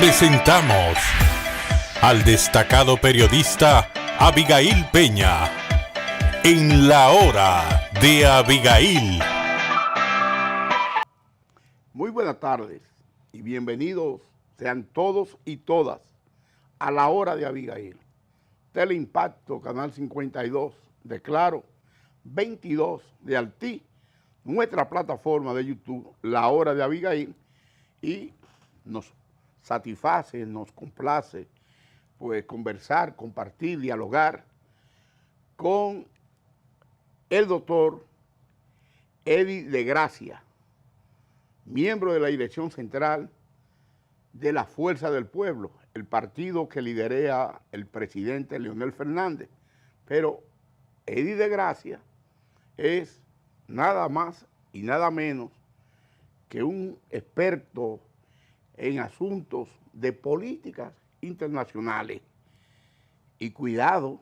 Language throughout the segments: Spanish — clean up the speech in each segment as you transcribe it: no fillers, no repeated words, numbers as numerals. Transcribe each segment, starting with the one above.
Presentamos al destacado periodista Abigail Peña en La Hora de Abigail. Muy buenas tardes y bienvenidos sean todos y todas a La Hora de Abigail. Teleimpacto, Canal 52 de Claro, 22 de Altí, nuestra plataforma de YouTube, La Hora de Abigail, y nos satisface, nos complace pues conversar, compartir, dialogar con el doctor Eddie de Gracia, miembro de la dirección central de la Fuerza del Pueblo, el partido que lidera el presidente Leonel Fernández. Pero Eddie de Gracia es nada más y nada menos que un experto en asuntos de políticas internacionales. Y cuidado,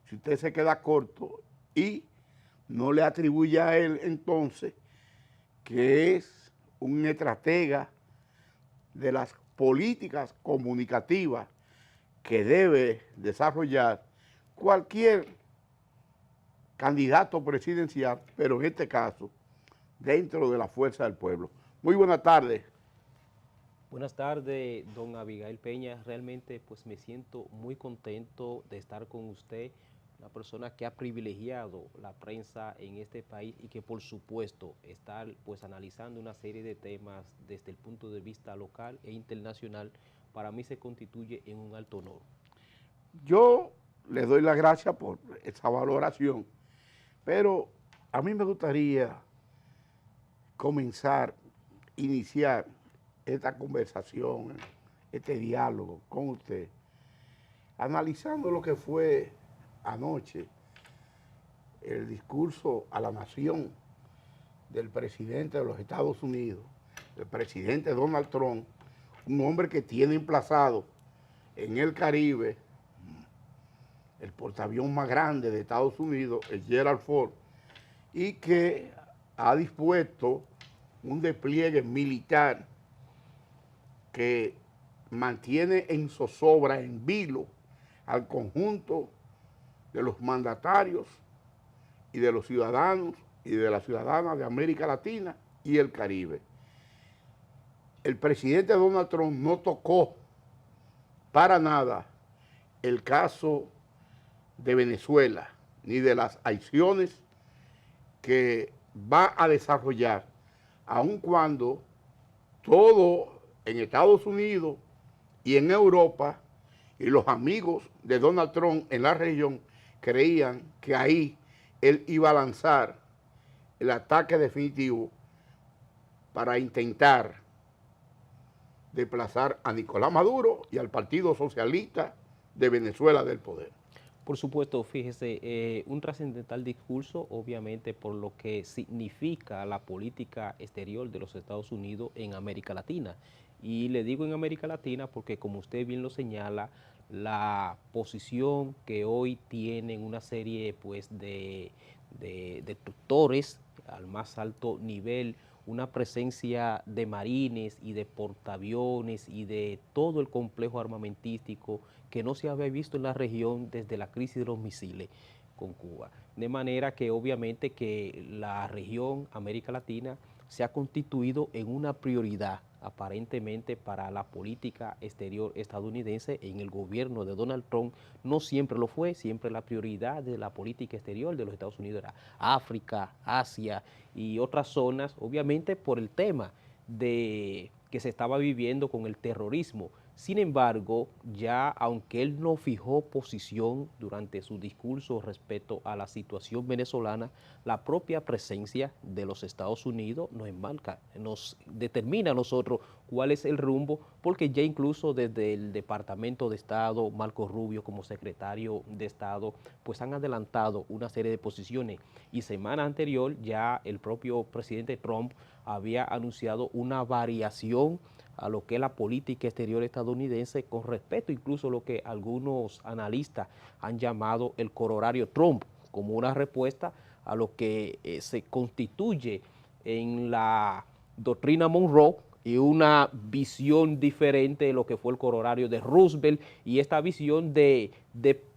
si usted se queda corto y no le atribuye a él entonces que es un estratega de las políticas comunicativas que debe desarrollar cualquier candidato presidencial, pero en este caso, dentro de la Fuerza del Pueblo. Muy buenas tardes. Buenas tardes, don Abigail Peña. Realmente pues me siento muy contento de estar con usted, una persona que ha privilegiado la prensa en este país y que por supuesto está pues analizando una serie de temas desde el punto de vista local e internacional. Para mí se constituye en un alto honor. Yo le doy las gracias por esa valoración, pero a mí me gustaría iniciar esta conversación, este diálogo con usted, analizando lo que fue anoche el discurso a la nación del presidente de los Estados Unidos, el presidente Donald Trump, un hombre que tiene emplazado en el Caribe el portaavión más grande de Estados Unidos, el Gerald Ford, y que ha dispuesto un despliegue militar que mantiene en zozobra, en vilo, al conjunto de los mandatarios y de los ciudadanos y de las ciudadanas de América Latina y el Caribe. El presidente Donald Trump no tocó para nada el caso de Venezuela, ni de las acciones que va a desarrollar, aun cuando todo en Estados Unidos y en Europa y los amigos de Donald Trump en la región creían que ahí él iba a lanzar el ataque definitivo para intentar desplazar a Nicolás Maduro y al Partido Socialista de Venezuela del poder. Por supuesto, fíjese, un trascendental discurso, obviamente, por lo que significa la política exterior de los Estados Unidos en América Latina. Y le digo en América Latina porque, como usted bien lo señala, la posición que hoy tienen una serie pues, de destructores al más alto nivel, una presencia de marines y de portaaviones y de todo el complejo armamentístico que no se había visto en la región desde la crisis de los misiles con Cuba. De manera que obviamente que la región América Latina se ha constituido en una prioridad aparentemente para la política exterior estadounidense. En el gobierno de Donald Trump no siempre lo fue, siempre la prioridad de la política exterior de los Estados Unidos era África, Asia y otras zonas, obviamente por el tema de que se estaba viviendo con el terrorismo. Sin embargo, ya aunque él no fijó posición durante su discurso respecto a la situación venezolana, la propia presencia de los Estados Unidos nos enmarca, nos determina a nosotros cuál es el rumbo, porque ya incluso desde el Departamento de Estado, Marco Rubio como secretario de Estado, pues han adelantado una serie de posiciones. Y semana anterior ya el propio presidente Trump había anunciado una variación a lo que es la política exterior estadounidense con respecto incluso a lo que algunos analistas han llamado el corolario Trump, como una respuesta a lo que se constituye en la doctrina Monroe y una visión diferente de lo que fue el corolario de Roosevelt y esta visión de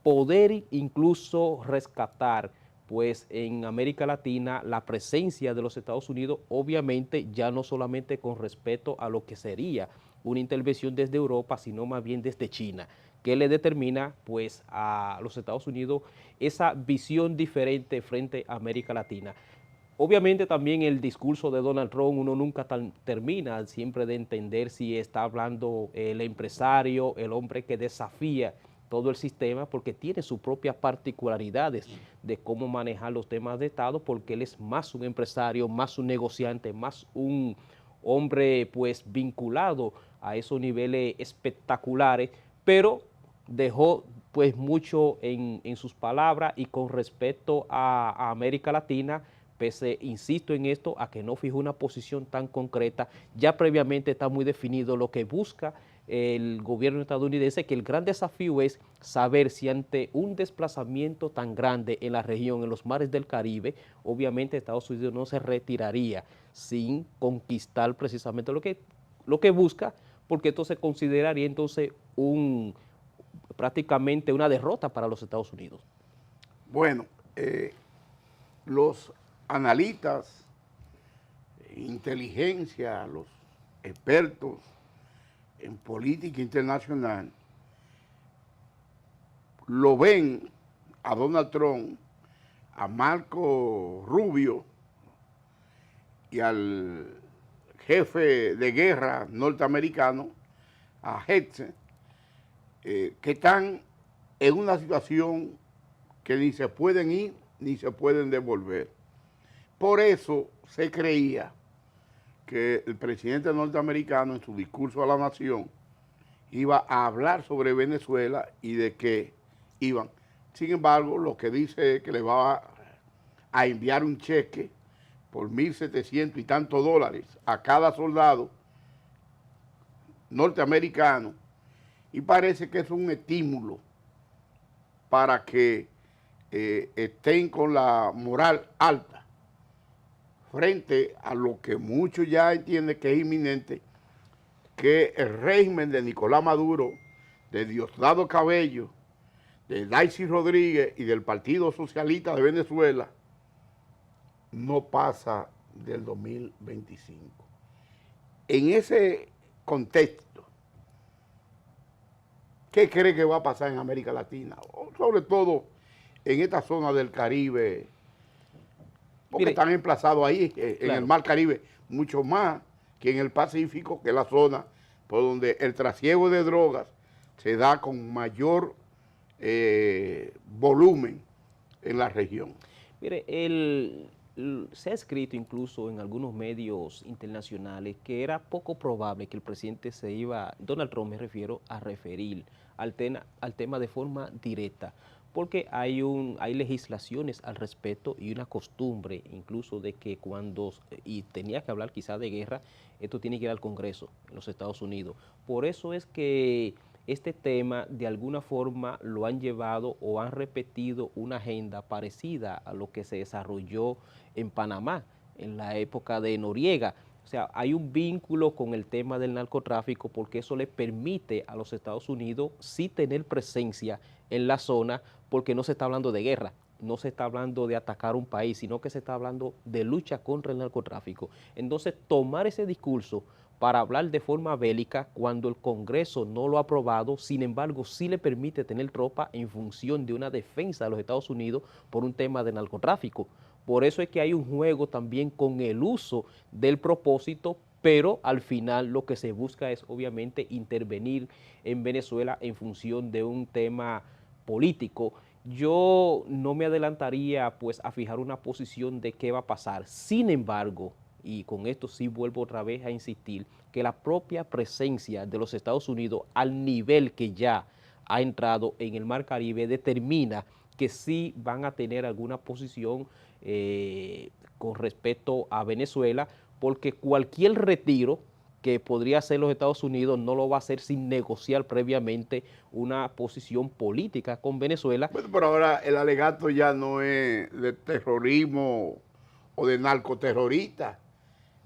poder incluso rescatar pues en América Latina la presencia de los Estados Unidos, obviamente ya no solamente con respecto a lo que sería una intervención desde Europa, sino más bien desde China, que le determina pues a los Estados Unidos esa visión diferente frente a América Latina. Obviamente también el discurso de Donald Trump uno nunca termina siempre de entender si está hablando el empresario, el hombre que desafía todo el sistema, porque tiene sus propias particularidades de cómo manejar los temas de Estado, porque él es más un empresario, más un negociante, más un hombre pues vinculado a esos niveles espectaculares, pero dejó pues mucho en sus palabras y con respecto a América Latina, pese, insisto en esto, a que no fijó una posición tan concreta, ya previamente está muy definido lo que busca el gobierno estadounidense, que el gran desafío es saber si ante un desplazamiento tan grande en la región, en los mares del Caribe, obviamente Estados Unidos no se retiraría sin conquistar precisamente lo que busca, porque esto se consideraría entonces prácticamente una derrota para los Estados Unidos. Bueno, los analistas, inteligencia, los expertos en política internacional lo ven a Donald Trump, a Marco Rubio y al jefe de guerra norteamericano, a Hetze, que están en una situación que ni se pueden ir ni se pueden devolver. Por eso se creía que el presidente norteamericano en su discurso a la nación iba a hablar sobre Venezuela y de que iban. Sin embargo, lo que dice es que le va a enviar un cheque por 1.700 y tantos dólares a cada soldado norteamericano, y parece que es un estímulo para que estén con la moral alta frente a lo que muchos ya entienden que es inminente, que el régimen de Nicolás Maduro, de Diosdado Cabello, de Daisy Rodríguez y del Partido Socialista de Venezuela no pasa del 2025. En ese contexto, ¿qué cree que va a pasar en América Latina? O sobre todo en esta zona del Caribe, porque Mire, están emplazados ahí en claro, el Mar Caribe, mucho más que en el Pacífico, que es la zona por donde el trasiego de drogas se da con mayor volumen en la región. Mire, se ha escrito incluso en algunos medios internacionales que era poco probable que el presidente Donald Trump me refiero, a referir al tema de forma directa, porque hay legislaciones al respecto y una costumbre incluso de que y tenía que hablar quizás de guerra, esto tiene que ir al Congreso en los Estados Unidos. Por eso es que este tema de alguna forma lo han llevado o han repetido una agenda parecida a lo que se desarrolló en Panamá en la época de Noriega. O sea, hay un vínculo con el tema del narcotráfico porque eso le permite a los Estados Unidos sí tener presencia en la zona, porque no se está hablando de guerra, no se está hablando de atacar un país, sino que se está hablando de lucha contra el narcotráfico. Entonces, tomar ese discurso para hablar de forma bélica cuando el Congreso no lo ha aprobado, sin embargo, sí le permite tener tropa en función de una defensa de los Estados Unidos por un tema de narcotráfico. Por eso es que hay un juego también con el uso del propósito, pero al final lo que se busca es obviamente intervenir en Venezuela en función de un tema político. Yo no me adelantaría pues a fijar una posición de qué va a pasar. Sin embargo, y con esto sí vuelvo otra vez a insistir, que la propia presencia de los Estados Unidos al nivel que ya ha entrado en el Mar Caribe determina que sí van a tener alguna posición con respecto a Venezuela, porque cualquier retiro que podría hacer los Estados Unidos no lo va a hacer sin negociar previamente una posición política con Venezuela. Bueno, pero ahora el alegato ya no es de terrorismo o de narcoterrorista,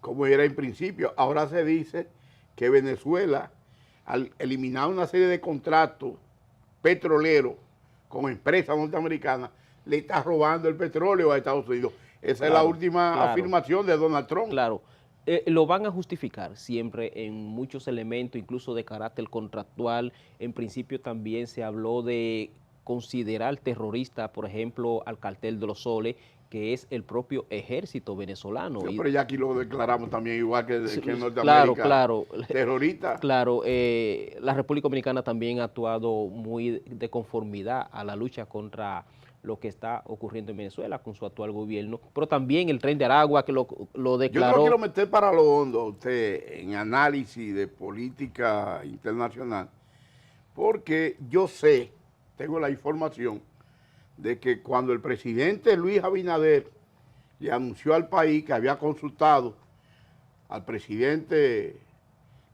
como era en principio. Ahora se dice que Venezuela, al eliminar una serie de contratos petroleros con empresas norteamericanas, le está robando el petróleo a Estados Unidos. Esa es la última afirmación de Donald Trump. Claro, lo van a justificar siempre en muchos elementos, incluso de carácter contractual. En principio también se habló de considerar terrorista, por ejemplo, al cartel de los Soles, que es el propio ejército venezolano. Sí, pero ya aquí lo declaramos también igual que en Claro, Norteamérica. claro. Terrorista. Claro, la República Dominicana también ha actuado muy de conformidad a la lucha contra lo que está ocurriendo en Venezuela con su actual gobierno, pero también el Tren de Aragua que lo declaró. Yo no quiero meter para lo hondo a usted en análisis de política internacional, porque yo sé, tengo la información, de que cuando el presidente Luis Abinader le anunció al país que había consultado al presidente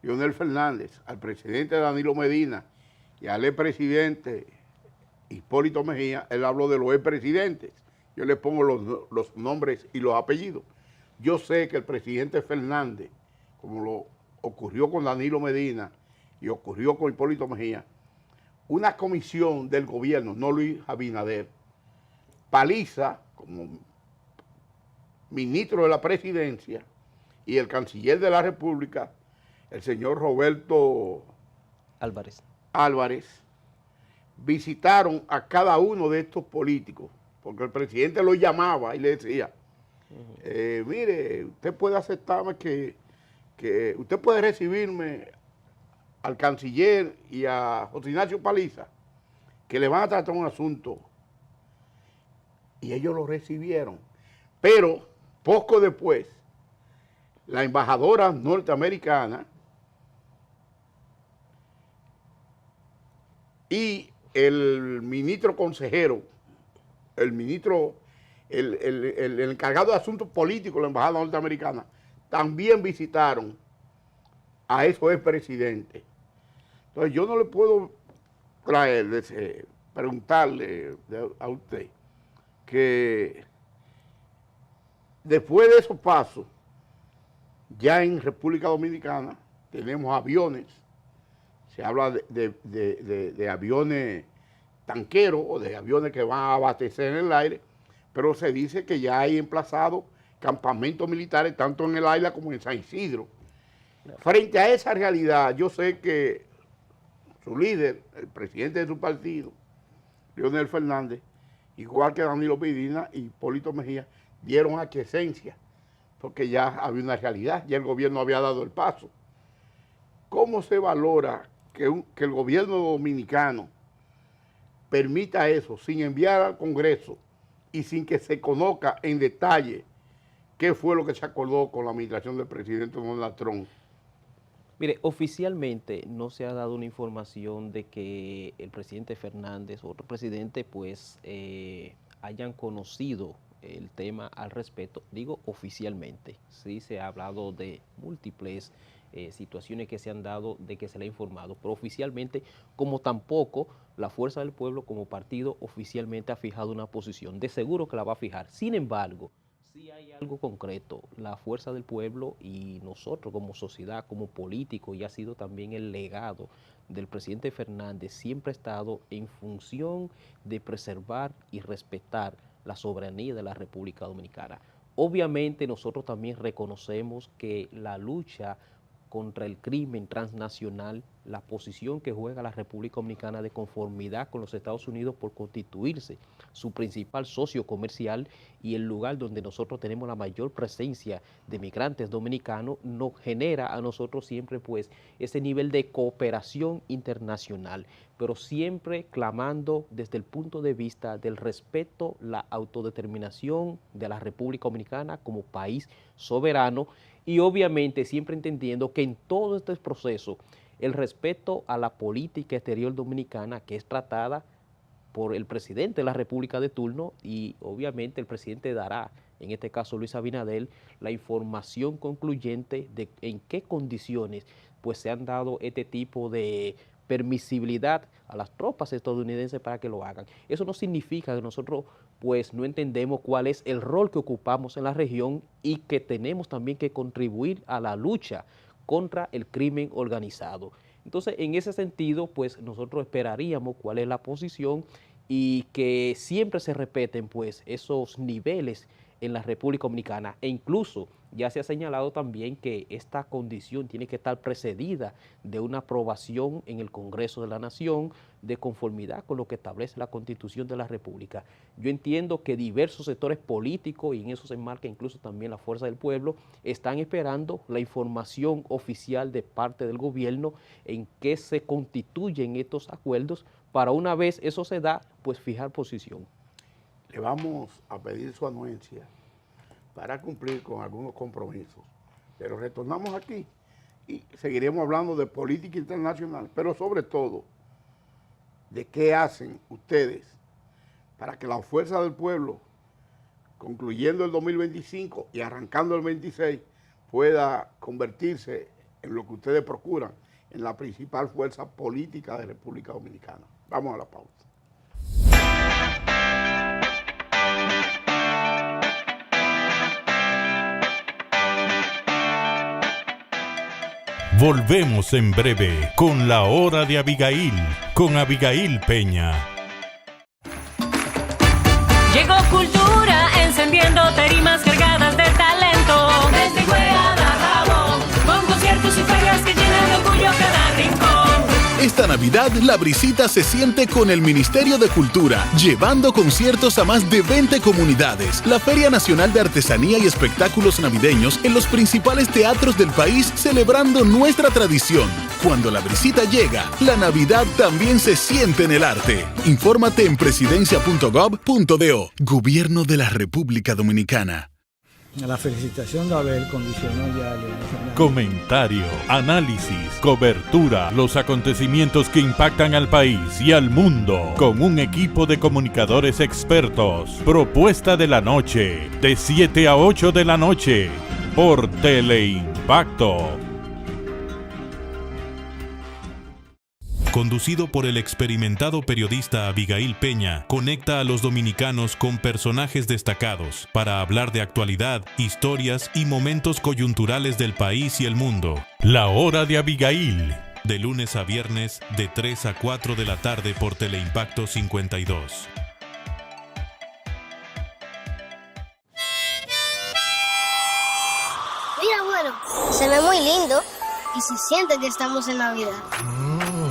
Leonel Fernández, al presidente Danilo Medina y al expresidente Hipólito Mejía, él habló de los expresidentes. Yo le pongo los nombres y los apellidos. Yo sé que el presidente Fernández, como lo ocurrió con Danilo Medina y ocurrió con Hipólito Mejía, una comisión del gobierno, no Luis Abinader, Paliza, como ministro de la presidencia, y el canciller de la República, el señor Roberto Álvarez, visitaron a cada uno de estos políticos, porque el presidente lo llamaba y le decía, mire, usted puede aceptarme que usted puede recibirme al canciller y a José Ignacio Paliza, que le van a tratar un asunto. Y ellos lo recibieron. Pero poco después, la embajadora norteamericana y el ministro consejero, el encargado de asuntos políticos de la embajada norteamericana, también visitaron a esos expresidentes. Entonces yo no le puedo preguntarle a usted que después de esos pasos, ya en República Dominicana tenemos aviones, se habla de aviones tanqueros o de aviones que van a abastecer en el aire, pero se dice que ya hay emplazados campamentos militares tanto en el Aila como en San Isidro. Frente a esa realidad, yo sé que su líder, el presidente de su partido, Leonel Fernández, igual que Danilo Medina y Hipólito Mejía, dieron aquiescencia, porque ya había una realidad, ya el gobierno había dado el paso. ¿Cómo se valora que el gobierno dominicano permita eso sin enviar al Congreso y sin que se conozca en detalle qué fue lo que se acordó con la administración del presidente Donald Trump? Mire, oficialmente no se ha dado una información de que el presidente Fernández o otro presidente pues hayan conocido el tema al respecto. Digo oficialmente, sí se ha hablado de múltiples situaciones que se han dado de que se le ha informado, pero oficialmente, como tampoco la Fuerza del Pueblo como partido oficialmente ha fijado una posición, de seguro que la va a fijar. Sin embargo, sí hay algo concreto, la Fuerza del Pueblo y nosotros como sociedad, como políticos, y ha sido también el legado del presidente Fernández, siempre ha estado en función de preservar y respetar la soberanía de la República Dominicana. Obviamente nosotros también reconocemos que la lucha contra el crimen transnacional, la posición que juega la República Dominicana de conformidad con los Estados Unidos por constituirse su principal socio comercial y el lugar donde nosotros tenemos la mayor presencia de migrantes dominicanos, nos genera a nosotros siempre pues ese nivel de cooperación internacional, pero siempre clamando desde el punto de vista del respeto, la autodeterminación de la República Dominicana como país soberano, y obviamente siempre entendiendo que en todo este proceso el respeto a la política exterior dominicana, que es tratada por el presidente de la República de turno, y obviamente el presidente dará, en este caso Luis Abinader, la información concluyente de en qué condiciones pues se han dado este tipo de permisibilidad a las tropas estadounidenses para que lo hagan. Eso no significa que nosotros pues no entendemos cuál es el rol que ocupamos en la región y que tenemos también que contribuir a la lucha contra el crimen organizado. Entonces, en ese sentido, pues nosotros esperaríamos cuál es la posición y que siempre se respeten pues esos niveles en la República Dominicana, e incluso ya se ha señalado también que esta condición tiene que estar precedida de una aprobación en el Congreso de la Nación de conformidad con lo que establece la Constitución de la República. Yo entiendo que diversos sectores políticos, y en eso se enmarca incluso también la Fuerza del Pueblo, están esperando la información oficial de parte del gobierno en qué se constituyen estos acuerdos para, una vez eso se da, pues fijar posición. Le vamos a pedir su anuencia para cumplir con algunos compromisos. Pero retornamos aquí y seguiremos hablando de política internacional, pero sobre todo de qué hacen ustedes para que la Fuerza del Pueblo, concluyendo el 2025 y arrancando el 26, pueda convertirse en lo que ustedes procuran, en la principal fuerza política de República Dominicana. Vamos a la pausa. Volvemos en breve con la hora de Abigail, con Abigail Peña. Llegó Cultura, encendiendo tarimas cargadas de talento. Desde Guayana a Jabón, con conciertos y ferias que llenan de orgullo cada rincón. Esta Navidad, La Brisita se siente con el Ministerio de Cultura, llevando conciertos a más de 20 comunidades, la Feria Nacional de Artesanía y Espectáculos Navideños en los principales teatros del país, celebrando nuestra tradición. Cuando La Brisita llega, la Navidad también se siente en el arte. Infórmate en presidencia.gov.do. Gobierno de la República Dominicana. La felicitación de Abel condicionó ya el escenario. Comentario, análisis, cobertura, los acontecimientos que impactan al país y al mundo, con un equipo de comunicadores expertos. Propuesta de la noche, de 7 a 8 de la noche, por Teleimpacto. Conducido por el experimentado periodista Abigail Peña, conecta a los dominicanos con personajes destacados para hablar de actualidad, historias y momentos coyunturales del país y el mundo. La hora de Abigail, de lunes a viernes, de 3 a 4 de la tarde por Teleimpacto 52. Mira, bueno, se ve muy lindo y se siente que estamos en Navidad.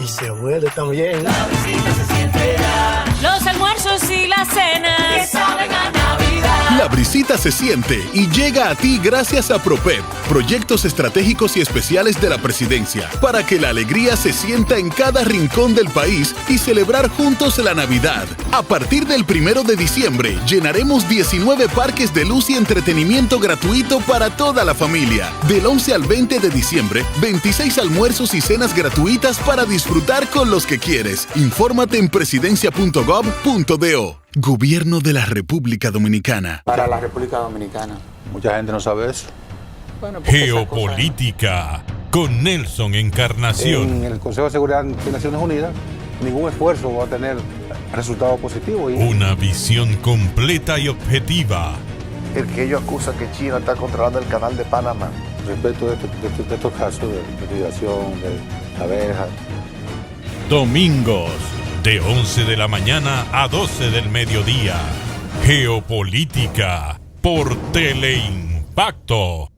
Y se huele también. La visita se siente ya. Los almuerzos y las cenas que saben a Navidad. La Brisita se siente y llega a ti gracias a PROPEP, proyectos estratégicos y especiales de la Presidencia, para que la alegría se sienta en cada rincón del país y celebrar juntos la Navidad. A partir del 1 de diciembre, llenaremos 19 parques de luz y entretenimiento gratuito para toda la familia. Del 11 al 20 de diciembre, 26 almuerzos y cenas gratuitas para disfrutar con los que quieres. Infórmate en presidencia.gov.do. Gobierno de la República Dominicana. Para la República Dominicana. Mucha gente no sabe eso. Bueno, Geopolítica, con Nelson Encarnación. En el Consejo de Seguridad de Naciones Unidas, ningún esfuerzo va a tener resultado positivo. Una visión completa y objetiva. El que ellos acusan que China está controlando el canal de Panamá. Respecto de estos casos de migración, de abejas. Domingos, de 11 de la mañana a 12 del mediodía. Geopolítica, por Teleimpacto.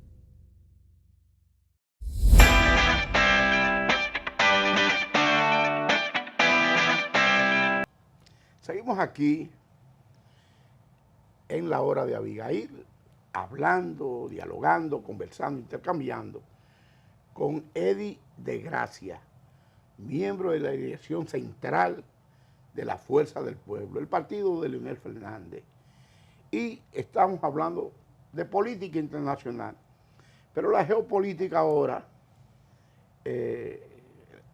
Seguimos aquí en la hora de Abigail, hablando, dialogando, conversando, intercambiando con Eddie de Gracia, miembro de la dirección central de la Fuerza del Pueblo, el partido de Leonel Fernández. Y estamos hablando de política internacional, pero la geopolítica ahora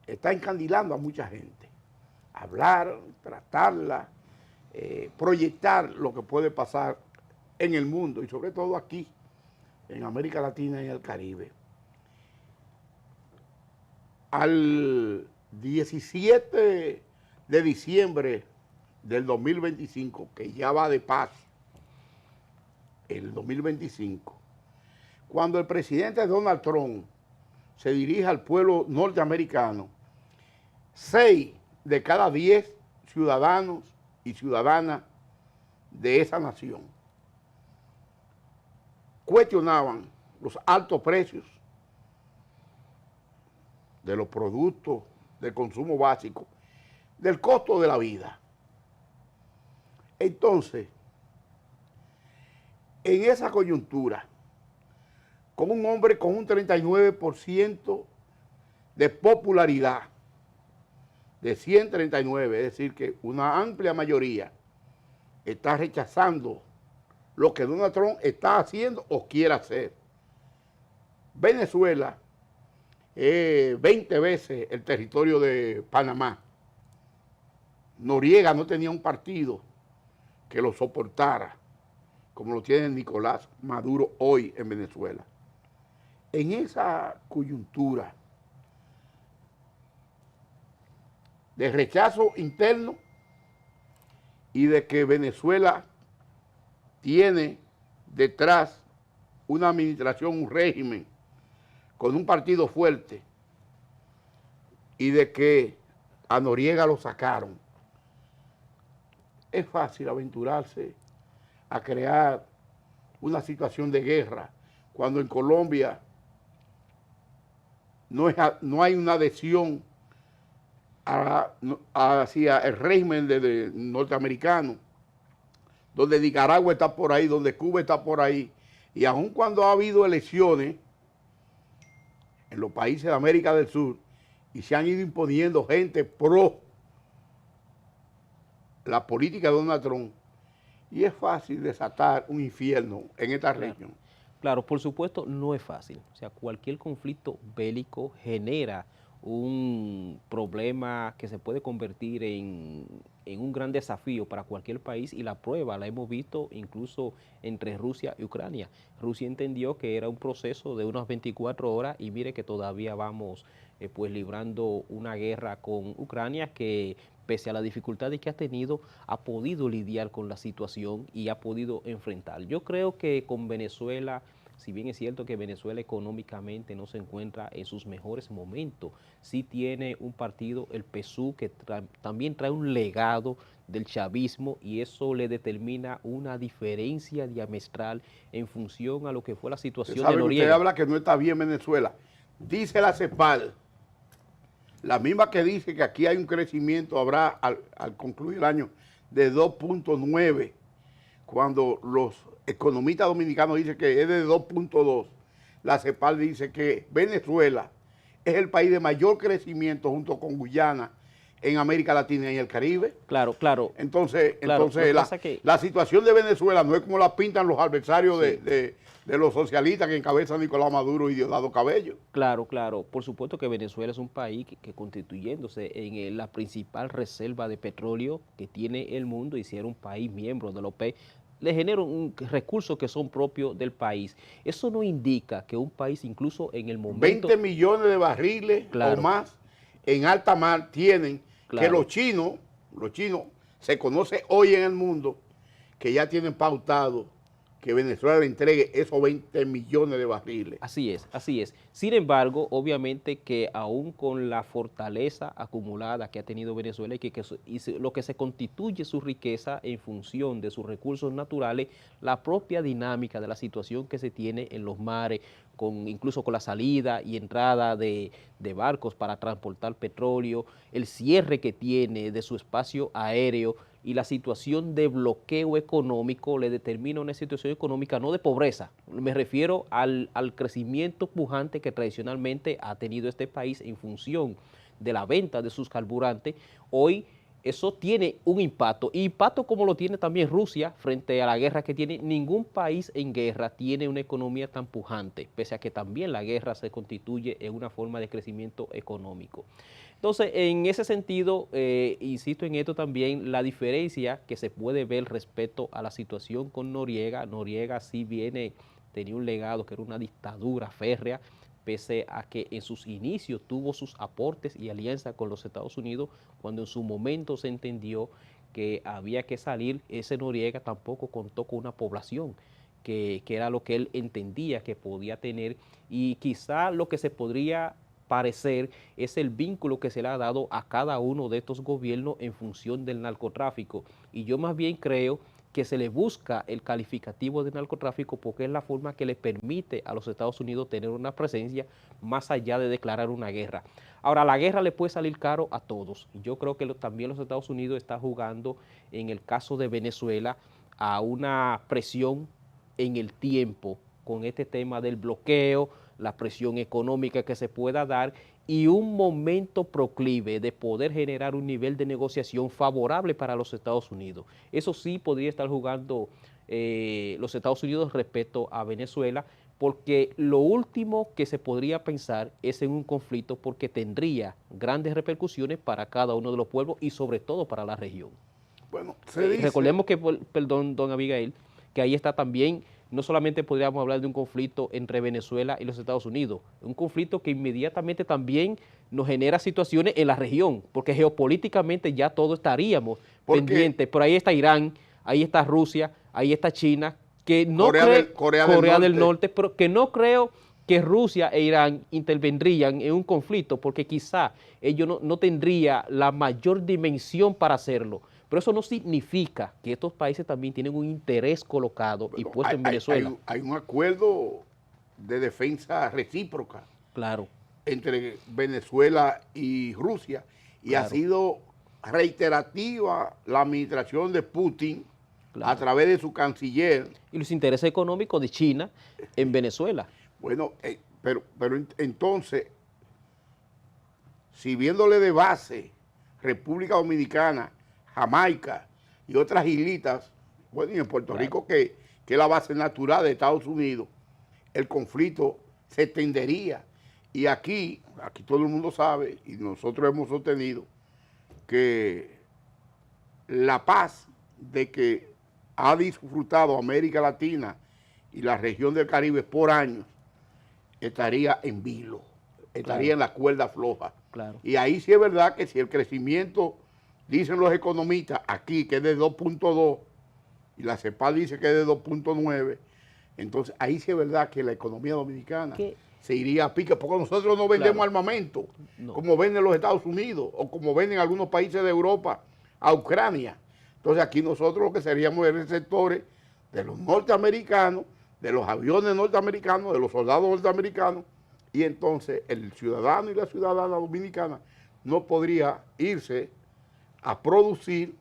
está encandilando a mucha gente. Hablar, tratarla, proyectar lo que puede pasar en el mundo y sobre todo aquí, en América Latina y el Caribe. Al 17 de diciembre del 2025, que ya va de paso, el 2025, cuando el presidente Donald Trump se dirige al pueblo norteamericano, 6 de cada 10 ciudadanos y ciudadanas de esa nación cuestionaban los altos precios de los productos de consumo básico, del costo de la vida. Entonces, en esa coyuntura, con un hombre con un 39% de popularidad, de 139, es decir, que una amplia mayoría está rechazando lo que Donald Trump está haciendo o quiere hacer. Venezuela es 20 veces el territorio de Panamá. Noriega no tenía un partido que lo soportara, como lo tiene Nicolás Maduro hoy en Venezuela. En esa coyuntura de rechazo interno y de que Venezuela tiene detrás una administración, un régimen con un partido fuerte, y de que a Noriega lo sacaron, es fácil aventurarse a crear una situación de guerra cuando en Colombia no hay una adhesión hacia el régimen norteamericano, donde Nicaragua está por ahí, donde Cuba está por ahí, y aun cuando ha habido elecciones en los países de América del Sur y se han ido imponiendo gente pro la política de Donald Trump, y es fácil desatar un infierno en esta región. Claro, por supuesto, no es fácil. O sea, cualquier conflicto bélico genera un problema que se puede convertir en un gran desafío para cualquier país, y la prueba la hemos visto incluso entre Rusia y Ucrania. Rusia entendió que era un proceso de unas 24 horas y mire que todavía vamos pues librando una guerra con Ucrania que, pese a las dificultades que ha tenido, ha podido lidiar con la situación y ha podido enfrentar. Yo creo que con Venezuela, si bien es cierto que Venezuela económicamente no se encuentra en sus mejores momentos, sí tiene un partido, el PSUV, que también trae un legado del chavismo, y eso le determina una diferencia diametral en función a lo que fue la situación de Noriega. Usted habla que no está bien Venezuela. Dice la CEPAL, la misma que dice que aquí hay un crecimiento, habrá al concluir el año, de 2.9, cuando los economistas dominicanos dicen que es de 2.2. La CEPAL dice que Venezuela es el país de mayor crecimiento junto con Guyana en América Latina y el Caribe. Claro. Entonces que la situación de Venezuela no es como la pintan los adversarios de los socialistas que encabezan Nicolás Maduro y Diosdado Cabello. Claro. Por supuesto que Venezuela es un país que constituyéndose en la principal reserva de petróleo que tiene el mundo, y si era un país miembro de la OPEP, le generan recursos que son propios del país. Eso no indica que un país, incluso en el momento... 20 millones de barriles o más en alta mar tienen, que los chinos, se conoce hoy en el mundo, que ya tienen pautado que Venezuela le entregue esos 20 millones de barriles. Así es. Sin embargo, obviamente que aún con la fortaleza acumulada que ha tenido Venezuela y lo que se constituye su riqueza en función de sus recursos naturales, la propia dinámica de la situación que se tiene en los mares, incluso con la salida y entrada de barcos para transportar petróleo, el cierre que tiene de su espacio aéreo, y la situación de bloqueo económico le determina una situación económica no de pobreza, me refiero al crecimiento pujante que tradicionalmente ha tenido este país en función de la venta de sus carburantes. Hoy eso tiene un impacto como lo tiene también Rusia frente a la guerra que tiene. Ningún país en guerra tiene una economía tan pujante, pese a que también la guerra se constituye en una forma de crecimiento económico. Entonces, en ese sentido, insisto en esto también, la diferencia que se puede ver respecto a la situación con Noriega. Noriega sí tenía un legado que era una dictadura férrea, pese a que en sus inicios tuvo sus aportes y alianzas con los Estados Unidos, cuando en su momento se entendió que había que salir. Ese Noriega tampoco contó con una población que era lo que él entendía que podía tener, y quizá lo que se podría parecer es el vínculo que se le ha dado a cada uno de estos gobiernos en función del narcotráfico, y yo más bien creo que se le busca el calificativo de narcotráfico porque es la forma que le permite a los Estados Unidos tener una presencia más allá de declarar una guerra. Ahora, la guerra le puede salir caro a todos. Yo creo que también los Estados Unidos están jugando, en el caso de Venezuela, a una presión en el tiempo con este tema del bloqueo, la presión económica que se pueda dar y un momento proclive de poder generar un nivel de negociación favorable para los Estados Unidos. Eso sí podría estar jugando los Estados Unidos respecto a Venezuela, porque lo último que se podría pensar es en un conflicto, porque tendría grandes repercusiones para cada uno de los pueblos y sobre todo para la región. Bueno, se dice... Recordemos que, perdón, don Abigail, que ahí está también, no solamente podríamos hablar de un conflicto entre Venezuela y los Estados Unidos, un conflicto que inmediatamente también nos genera situaciones en la región, porque geopolíticamente ya todos estaríamos pendientes. Por ahí está Irán, ahí está Rusia, ahí está China, que no Corea del Norte, pero que no creo que Rusia e Irán intervendrían en un conflicto, porque quizá ellos no tendrían la mayor dimensión para hacerlo. Pero eso no significa que estos países también tienen un interés colocado y puesto en Venezuela. Hay un acuerdo de defensa recíproca, claro, entre Venezuela y Rusia, y claro, ha sido reiterativa la administración de Putin, claro, a través de su canciller. Y los intereses económicos de China en Venezuela. Bueno, pero entonces, si viéndole de base República Dominicana, Jamaica y otras islitas, bueno, y en Puerto claro, Rico, que es la base natural de Estados Unidos, el conflicto se extendería. Y aquí todo el mundo sabe, y nosotros hemos sostenido, que la paz de que ha disfrutado América Latina y la región del Caribe por años, estaría en vilo, estaría claro, en la cuerda floja. Claro. Y ahí sí es verdad que si el crecimiento, dicen los economistas aquí, que es de 2.2, y la CEPAL dice que es de 2.9, entonces ahí sí es verdad que la economía dominicana se iría a pique, porque nosotros no vendemos claro, armamento, no, como venden los Estados Unidos, o como venden algunos países de Europa a Ucrania. Entonces aquí nosotros lo que seríamos receptores de los norteamericanos, de los aviones norteamericanos, de los soldados norteamericanos, y entonces el ciudadano y la ciudadana dominicana no podría irse a producir,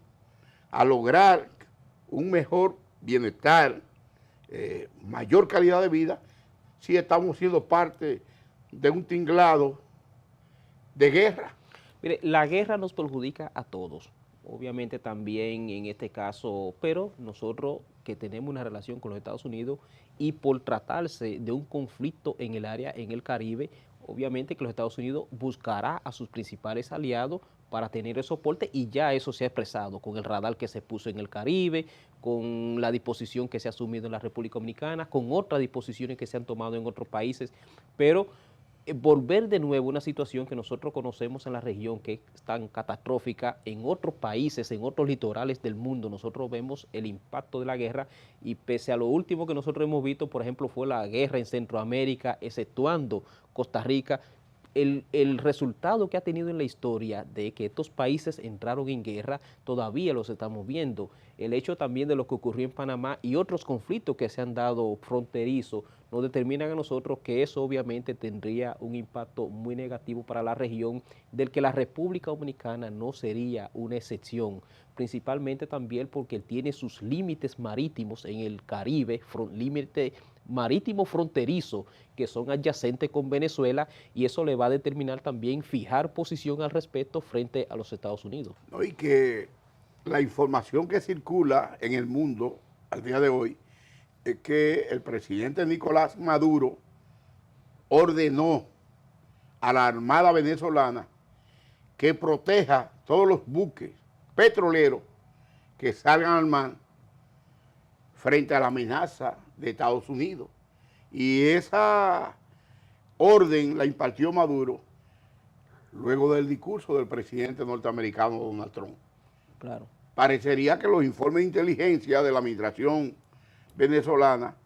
a lograr un mejor bienestar, mayor calidad de vida, si estamos siendo parte de un tinglado de guerra. Mire, la guerra nos perjudica a todos, obviamente también en este caso, pero nosotros que tenemos una relación con los Estados Unidos y por tratarse de un conflicto en el área, en el Caribe, obviamente que los Estados Unidos buscará a sus principales aliados para tener el soporte, y ya eso se ha expresado con el radar que se puso en el Caribe, con la disposición que se ha asumido en la República Dominicana, con otras disposiciones que se han tomado en otros países, pero volver de nuevo a una situación que nosotros conocemos en la región, que es tan catastrófica en otros países, en otros litorales del mundo, nosotros vemos el impacto de la guerra, y pese a lo último que nosotros hemos visto, por ejemplo, fue la guerra en Centroamérica, exceptuando Costa Rica, el resultado que ha tenido en la historia de que estos países entraron en guerra, todavía los estamos viendo. El hecho también de lo que ocurrió en Panamá y otros conflictos que se han dado fronterizos nos determinan a nosotros que eso obviamente tendría un impacto muy negativo para la región, del que la República Dominicana no sería una excepción, principalmente también porque tiene sus límites marítimos en el Caribe, límite marítimo fronterizo, que son adyacentes con Venezuela, y eso le va a determinar también fijar posición al respecto frente a los Estados Unidos. No, y que la información que circula en el mundo al día de hoy es que el presidente Nicolás Maduro ordenó a la Armada venezolana que proteja todos los buques petroleros que salgan al mar frente a la amenaza de Estados Unidos. Y esa orden la impartió Maduro luego del discurso del presidente norteamericano Donald Trump. Claro. Parecería que los informes de inteligencia de la administración venezolana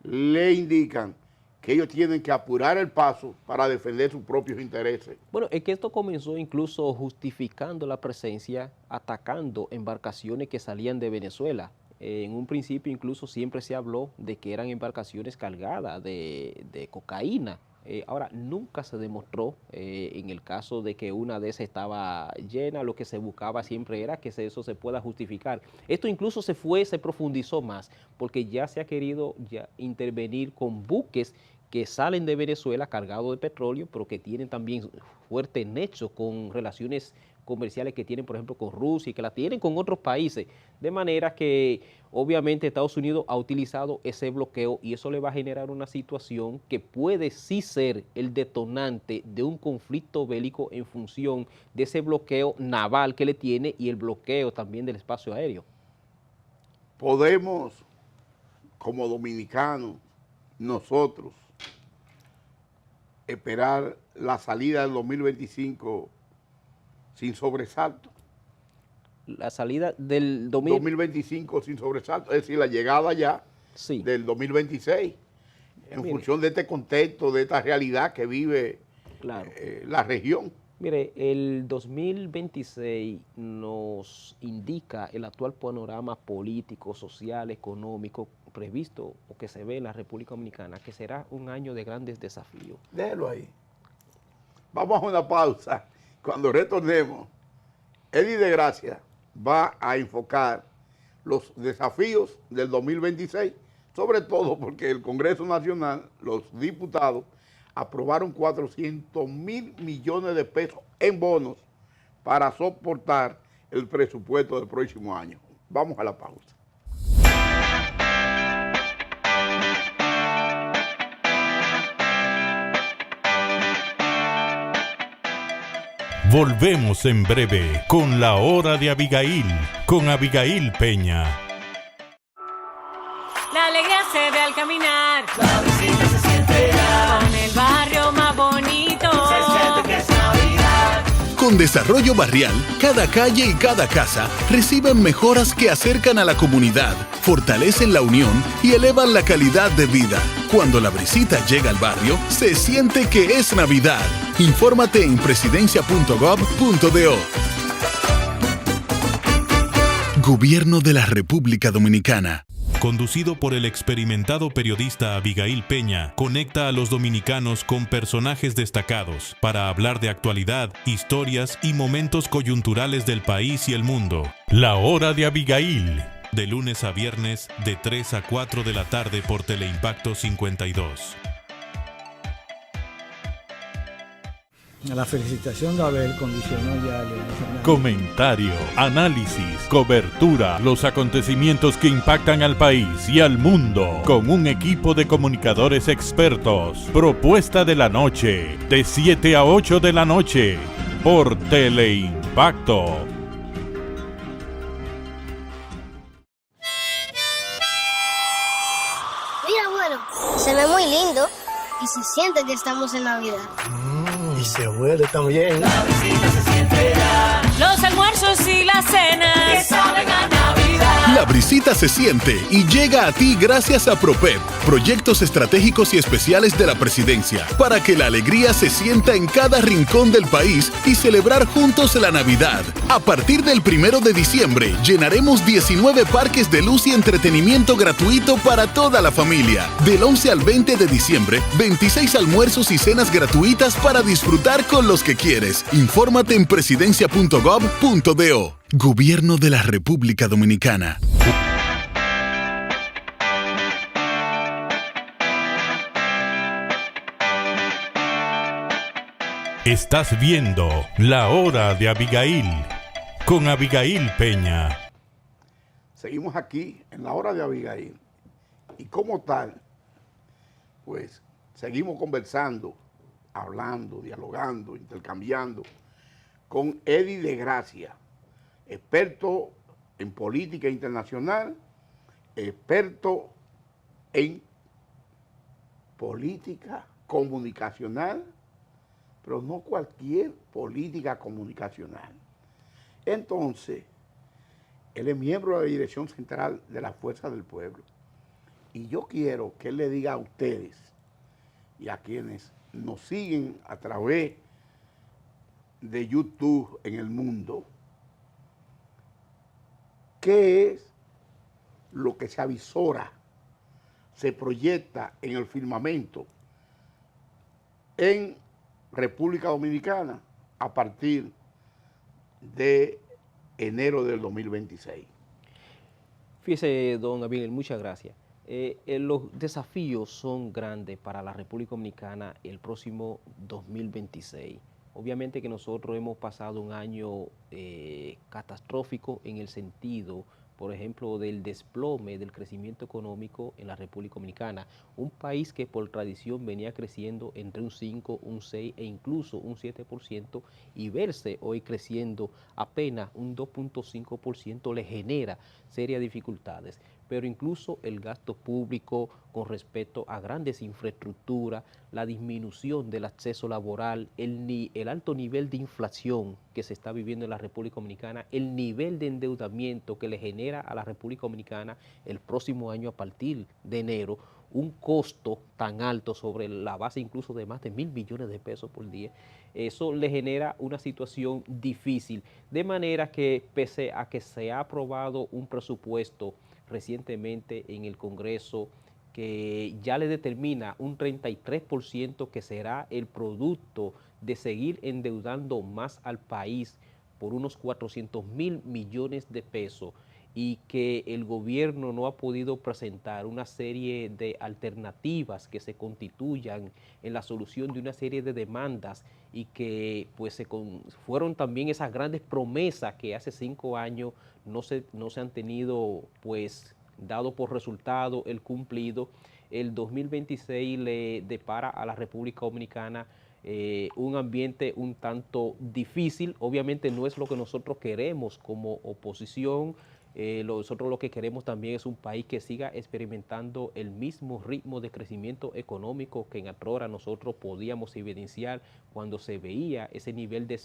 le indican que ellos tienen que apurar el paso para defender sus propios intereses. Bueno, es que esto comenzó incluso justificando la presencia, atacando embarcaciones que salían de Venezuela. En un principio incluso siempre se habló de que eran embarcaciones cargadas de cocaína. Ahora, nunca se demostró en el caso de que una de esas estaba llena, lo que se buscaba siempre era que eso se pueda justificar. Esto incluso se profundizó más, porque ya se ha querido intervenir con buques que salen de Venezuela cargados de petróleo, pero que tienen también fuerte nexo con relaciones comerciales que tienen, por ejemplo, con Rusia y que la tienen con otros países, de manera que obviamente Estados Unidos ha utilizado ese bloqueo y eso le va a generar una situación que puede sí ser el detonante de un conflicto bélico en función de ese bloqueo naval que le tiene y el bloqueo también del espacio aéreo. Podemos, como dominicanos, nosotros, esperar la salida del 2025 sin sobresalto. La salida del 2025 sin sobresalto, es decir, la llegada ya del 2026, en función de este contexto, de esta realidad que vive la región. Mire, el 2026 nos indica el actual panorama político, social, económico previsto o que se ve en la República Dominicana, que será un año de grandes desafíos. Déjelo ahí. Vamos a una pausa. Cuando retornemos, Eddie de Gracia va a enfocar los desafíos del 2026, sobre todo porque el Congreso Nacional, los diputados, aprobaron 400.000 millones de pesos en bonos para soportar el presupuesto del próximo año. Vamos a la pausa. Volvemos en breve con La Hora de Abigail, con Abigail Peña. La alegría se ve al caminar. La brisita se siente ya. Con el barrio más bonito. Se siente que es Navidad. Con Desarrollo Barrial, cada calle y cada casa reciben mejoras que acercan a la comunidad, fortalecen la unión y elevan la calidad de vida. Cuando la brisita llega al barrio, se siente que es Navidad. Infórmate en presidencia.gov.do. Gobierno de la República Dominicana. Conducido por el experimentado periodista Abigail Peña, conecta a los dominicanos con personajes destacados para hablar de actualidad, historias y momentos coyunturales del país y el mundo. La Hora de Abigail, de lunes a viernes, de 3 a 4 de la tarde por Teleimpacto 52. La felicitación de Abel condicionó ya el Comentario, análisis, cobertura, los acontecimientos que impactan al país y al mundo, con un equipo de comunicadores expertos. Propuesta de la noche, de 7 a 8 de la noche, por Teleimpacto. Mira, abuelo, se ve muy lindo y se siente que estamos en Navidad. Y se huele también. La visita se siente ya. Los almuerzos y las cenas que saben a Navidad. La brisita se siente y llega a ti gracias a PROPEP, proyectos estratégicos y especiales de la presidencia, para que la alegría se sienta en cada rincón del país y celebrar juntos la Navidad. A partir del 1 de diciembre, llenaremos 19 parques de luz y entretenimiento gratuito para toda la familia. Del 11 al 20 de diciembre, 26 almuerzos y cenas gratuitas para disfrutar con los que quieres. Infórmate en presidencia.gov.do. Gobierno de la República Dominicana. Estás viendo La Hora de Abigail, con Abigail Peña. Seguimos aquí en La Hora de Abigail y como tal, pues seguimos conversando, hablando, dialogando, intercambiando con Eddie de Gracia, experto en política internacional, experto en política comunicacional, pero no cualquier política comunicacional. Entonces, él es miembro de la Dirección Central de la Fuerza del Pueblo. Y yo quiero que él le diga a ustedes y a quienes nos siguen a través de YouTube en el mundo, qué es lo que se avisora, se proyecta en el firmamento en República Dominicana a partir de enero del 2026. Fíjese, don Abiel, muchas gracias. Los desafíos son grandes para la República Dominicana el próximo 2026. Obviamente que nosotros hemos pasado un año catastrófico en el sentido, por ejemplo, del desplome del crecimiento económico en la República Dominicana, un país que por tradición venía creciendo entre un 5, un 6 e incluso un 7%, y verse hoy creciendo apenas un 2.5% le genera serias dificultades. Pero incluso el gasto público con respecto a grandes infraestructuras, la disminución del acceso laboral, el alto nivel de inflación que se está viviendo en la República Dominicana, el nivel de endeudamiento que le genera a la República Dominicana el próximo año a partir de enero, un costo tan alto sobre la base incluso de más de 1.000 millones de pesos por día, eso le genera una situación difícil, de manera que pese a que se ha aprobado un presupuesto recientemente en el Congreso que ya le determina un 33% que será el producto de seguir endeudando más al país por unos 400.000 millones de pesos, y que el gobierno no ha podido presentar una serie de alternativas que se constituyan en la solución de una serie de demandas, y que pues fueron también esas grandes promesas que hace 5 años no se han tenido pues dado por resultado el cumplido. El 2026 le depara a la República Dominicana un ambiente un tanto difícil. Obviamente no es lo que nosotros queremos como oposición. Nosotros lo que queremos también es un país que siga experimentando el mismo ritmo de crecimiento económico que en otrora nosotros podíamos evidenciar cuando se veía ese nivel de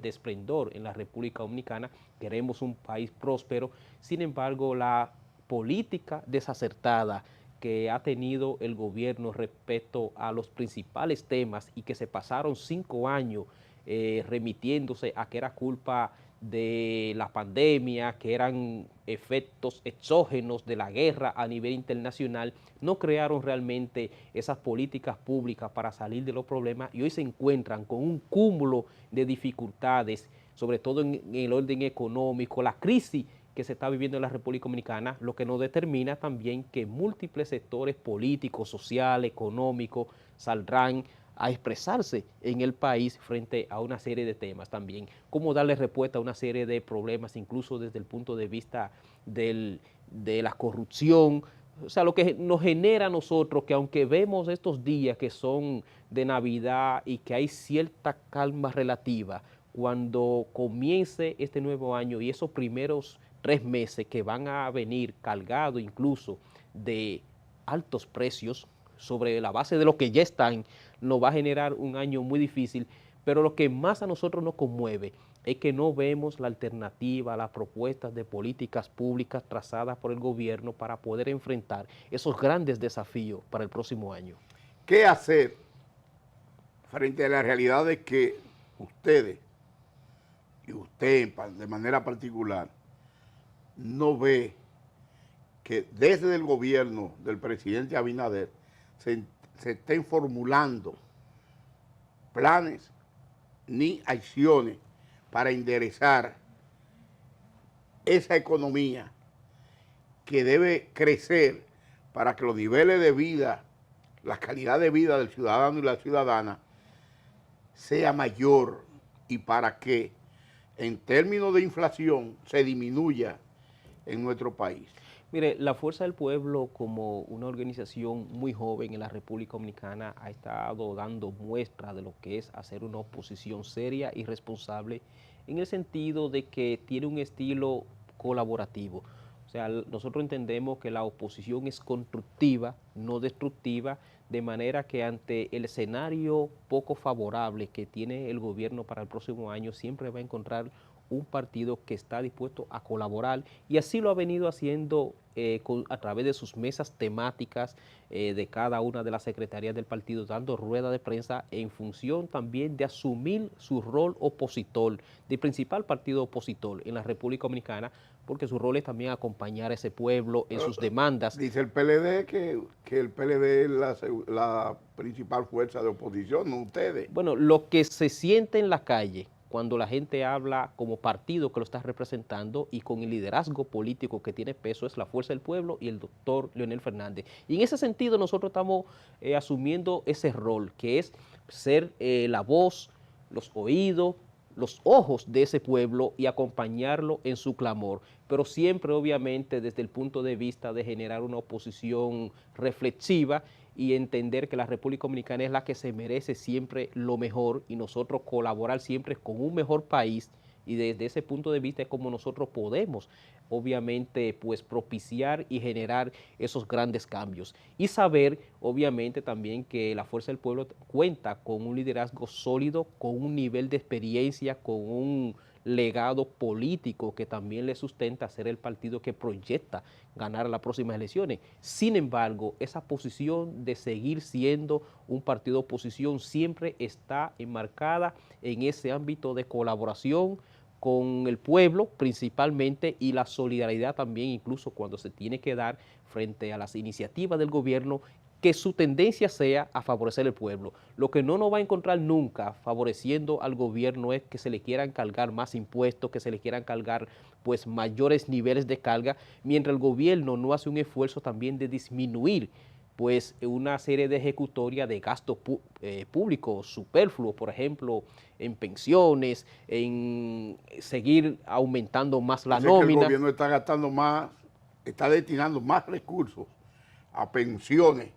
esplendor en la República Dominicana. Queremos un país próspero. Sin embargo, la política desacertada que ha tenido el gobierno respecto a los principales temas, y que se pasaron 5 años remitiéndose a que era culpa de la pandemia, que eran efectos exógenos de la guerra a nivel internacional, no crearon realmente esas políticas públicas para salir de los problemas, y hoy se encuentran con un cúmulo de dificultades, sobre todo en el orden económico, la crisis que se está viviendo en la República Dominicana, lo que nos determina también que múltiples sectores políticos, sociales, económicos saldrán a expresarse en el país frente a una serie de temas también, cómo darle respuesta a una serie de problemas, incluso desde el punto de vista de la corrupción. O sea, lo que nos genera a nosotros, que aunque vemos estos días que son de Navidad y que hay cierta calma relativa, cuando comience este nuevo año y esos primeros 3 meses que van a venir cargados incluso de altos precios sobre la base de lo que ya están, nos va a generar un año muy difícil. Pero lo que más a nosotros nos conmueve es que no vemos la alternativa, las propuestas de políticas públicas trazadas por el gobierno para poder enfrentar esos grandes desafíos para el próximo año. ¿Qué hacer frente a la realidad de que ustedes, y usted de manera particular, no ve que desde el gobierno del presidente Abinader se estén formulando planes ni acciones para enderezar esa economía que debe crecer para que los niveles de vida, la calidad de vida del ciudadano y la ciudadana sea mayor, y para que en términos de inflación se disminuya en nuestro país? Mire, la Fuerza del Pueblo, como una organización muy joven en la República Dominicana, ha estado dando muestra de lo que es hacer una oposición seria y responsable, en el sentido de que tiene un estilo colaborativo. O sea, nosotros entendemos que la oposición es constructiva, no destructiva, de manera que ante el escenario poco favorable que tiene el gobierno para el próximo año, siempre va a encontrar un partido que está dispuesto a colaborar, y así lo ha venido haciendo a través de sus mesas temáticas de cada una de las secretarías del partido, dando rueda de prensa en función también de asumir su rol opositor, del principal partido opositor en la República Dominicana, porque su rol es también acompañar a ese pueblo en sus demandas. Dice el PLD que el PLD es la principal fuerza de oposición, no ustedes. Bueno, lo que se siente en la calle, cuando la gente habla como partido que lo está representando y con el liderazgo político que tiene peso, es la Fuerza del Pueblo y el doctor Leonel Fernández. Y en ese sentido nosotros estamos asumiendo ese rol, que es ser la voz, los oídos, los ojos de ese pueblo y acompañarlo en su clamor, pero siempre obviamente desde el punto de vista de generar una oposición reflexiva y entender que la República Dominicana es la que se merece siempre lo mejor y nosotros colaborar siempre con un mejor país, y desde ese punto de vista es como nosotros podemos obviamente pues propiciar y generar esos grandes cambios, y saber obviamente también que la Fuerza del Pueblo cuenta con un liderazgo sólido, con un nivel de experiencia, con un legado político que también le sustenta ser el partido que proyecta ganar las próximas elecciones. Sin embargo, esa posición de seguir siendo un partido de oposición siempre está enmarcada en ese ámbito de colaboración con el pueblo principalmente, y la solidaridad también, incluso cuando se tiene que dar frente a las iniciativas del gobierno, que su tendencia sea a favorecer el pueblo. Lo que no nos va a encontrar nunca favoreciendo al gobierno es que se le quieran cargar más impuestos, que se le quieran cargar pues mayores niveles de carga, mientras el gobierno no hace un esfuerzo también de disminuir pues una serie de ejecutorias de gastos públicos superfluos, por ejemplo, en pensiones, en seguir aumentando más la nómina. El gobierno está gastando más, está destinando más recursos a pensiones,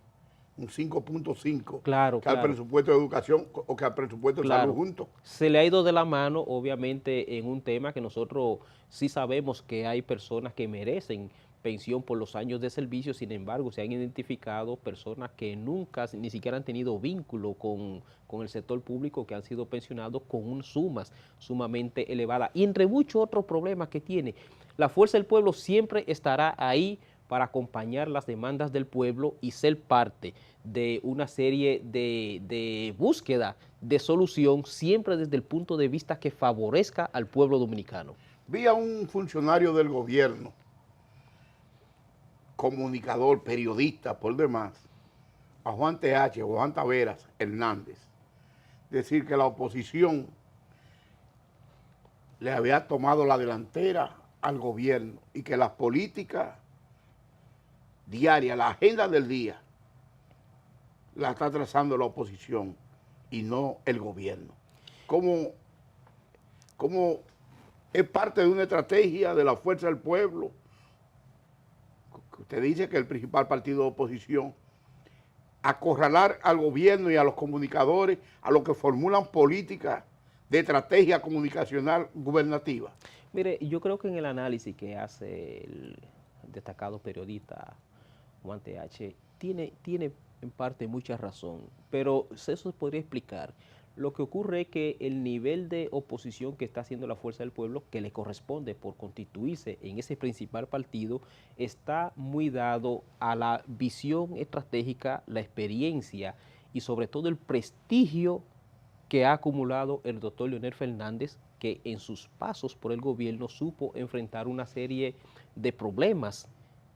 un 5.5, claro, que al presupuesto de educación o que al presupuesto de salud juntos. Se le ha ido de la mano, obviamente, en un tema que nosotros sí sabemos que hay personas que merecen pensión por los años de servicio. Sin embargo, se han identificado personas que nunca, ni siquiera han tenido vínculo con el sector público, que han sido pensionados con sumas sumamente elevadas. Y entre muchos otros problemas que tiene, la Fuerza del Pueblo siempre estará ahí para acompañar las demandas del pueblo y ser parte de una serie de búsqueda de solución, siempre desde el punto de vista que favorezca al pueblo dominicano. Vi a un funcionario del gobierno, comunicador, periodista, por demás, a Juan T.H. o Juan Taveras Hernández, decir que la oposición le había tomado la delantera al gobierno y que las políticas diarias, la agenda del día, la está trazando la oposición y no el gobierno. ¿Cómo es parte de una estrategia de la Fuerza del Pueblo? Usted dice que el principal partido de oposición, acorralar al gobierno y a los comunicadores, a los que formulan políticas de estrategia comunicacional gubernativa. Mire, yo creo que en el análisis que hace el destacado periodista Juan T.H. tiene en parte mucha razón, pero eso se podría explicar. Lo que ocurre es que el nivel de oposición que está haciendo la Fuerza del Pueblo, que le corresponde por constituirse en ese principal partido, está muy dado a la visión estratégica, la experiencia y sobre todo el prestigio que ha acumulado el doctor Leonel Fernández, que en sus pasos por el gobierno supo enfrentar una serie de problemas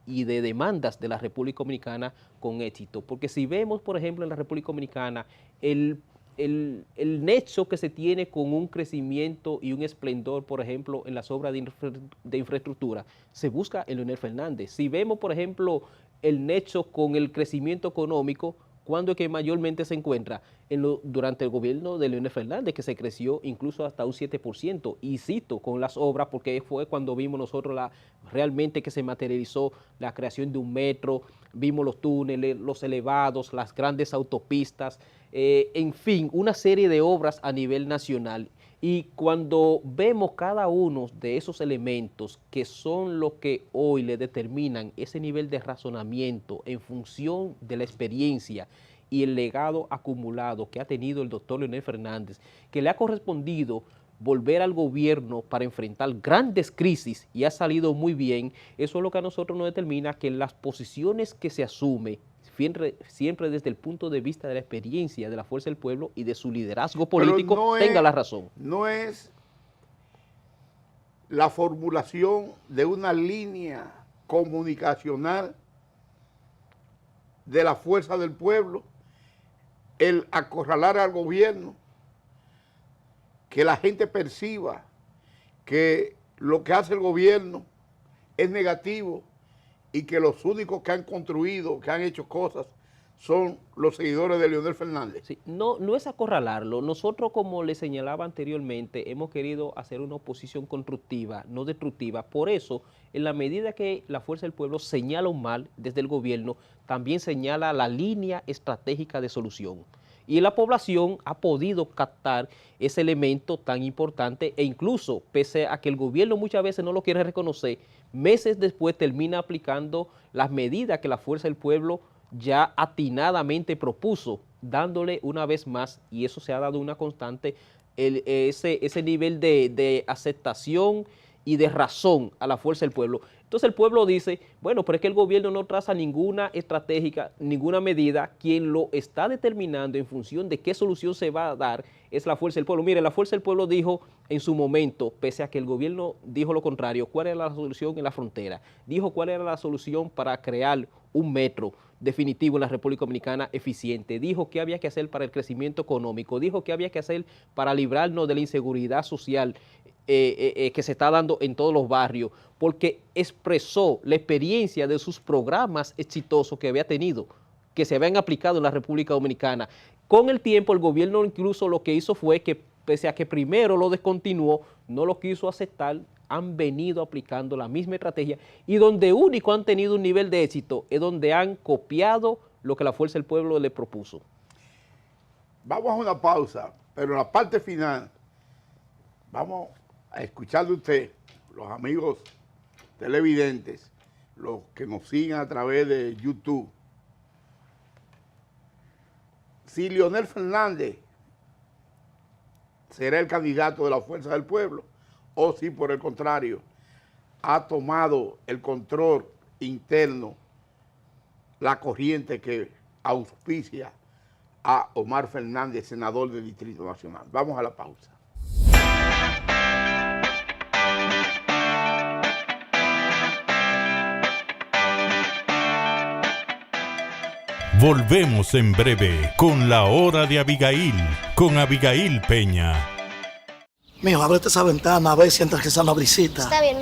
y de demandas de la República Dominicana con éxito. Porque si vemos, por ejemplo, en la República Dominicana, el nexo que se tiene con un crecimiento y un esplendor, por ejemplo, en las obras de infraestructura, se busca en Leonel Fernández. Si vemos, por ejemplo, el nexo con el crecimiento económico, ¿cuándo es que mayormente se encuentra? Durante el gobierno de Leonel Fernández, que se creció incluso hasta un 7%, y cito con las obras, porque fue cuando vimos nosotros realmente que se materializó la creación de un metro, vimos los túneles, los elevados, las grandes autopistas, en fin, una serie de obras a nivel nacional. Y cuando vemos cada uno de esos elementos que son los que hoy le determinan ese nivel de razonamiento en función de la experiencia y el legado acumulado que ha tenido el doctor Leonel Fernández, que le ha correspondido volver al gobierno para enfrentar grandes crisis y ha salido muy bien, eso es lo que a nosotros nos determina que las posiciones que se asume siempre desde el punto de vista de la experiencia de la fuerza del pueblo y de su liderazgo político tenga la razón. No es la formulación de una línea comunicacional de la fuerza del pueblo, el acorralar al gobierno, que la gente perciba que lo que hace el gobierno es negativo y que los únicos que han construido, que han hecho cosas, son los seguidores de Leonel Fernández. Sí, no es acorralarlo. Nosotros, como le señalaba anteriormente, hemos querido hacer una oposición constructiva, no destructiva. Por eso, en la medida que la fuerza del pueblo señala un mal desde el gobierno, también señala la línea estratégica de solución. Y la población ha podido captar ese elemento tan importante e incluso, pese a que el gobierno muchas veces no lo quiere reconocer, meses después termina aplicando las medidas que la fuerza del pueblo ya atinadamente propuso, dándole una vez más, y eso se ha dado una constante, ese nivel de aceptación y de razón a la fuerza del pueblo. Entonces el pueblo dice, bueno, pero es que el gobierno no traza ninguna estratégica, ninguna medida, quien lo está determinando en función de qué solución se va a dar es la fuerza del pueblo. Mire, la fuerza del pueblo dijo en su momento, pese a que el gobierno dijo lo contrario, cuál era la solución en la frontera, dijo cuál era la solución para crear un metro definitivo en la República Dominicana eficiente, dijo qué había que hacer para el crecimiento económico, dijo qué había que hacer para librarnos de la inseguridad social que se está dando en todos los barrios, porque expresó la experiencia de sus programas exitosos que había tenido, que se habían aplicado en la República Dominicana. Con el tiempo el gobierno incluso lo que hizo fue que, pese a que primero lo descontinuó, no lo quiso aceptar, han venido aplicando la misma estrategia y donde único han tenido un nivel de éxito es donde han copiado lo que la fuerza del pueblo le propuso. Vamos a una pausa, pero en la parte final vamos a escuchar de usted, los amigos televidentes, los que nos siguen a través de YouTube, si Leonel Fernández será el candidato de la fuerza del pueblo o si por el contrario ha tomado el control interno la corriente que auspicia a Omar Fernández, senador del Distrito Nacional. Vamos a la pausa. Volvemos en breve con la hora de Abigail, con Abigail Peña. Mijo, ábrete esa ventana a ver si entra que sea una brisita. Está bien.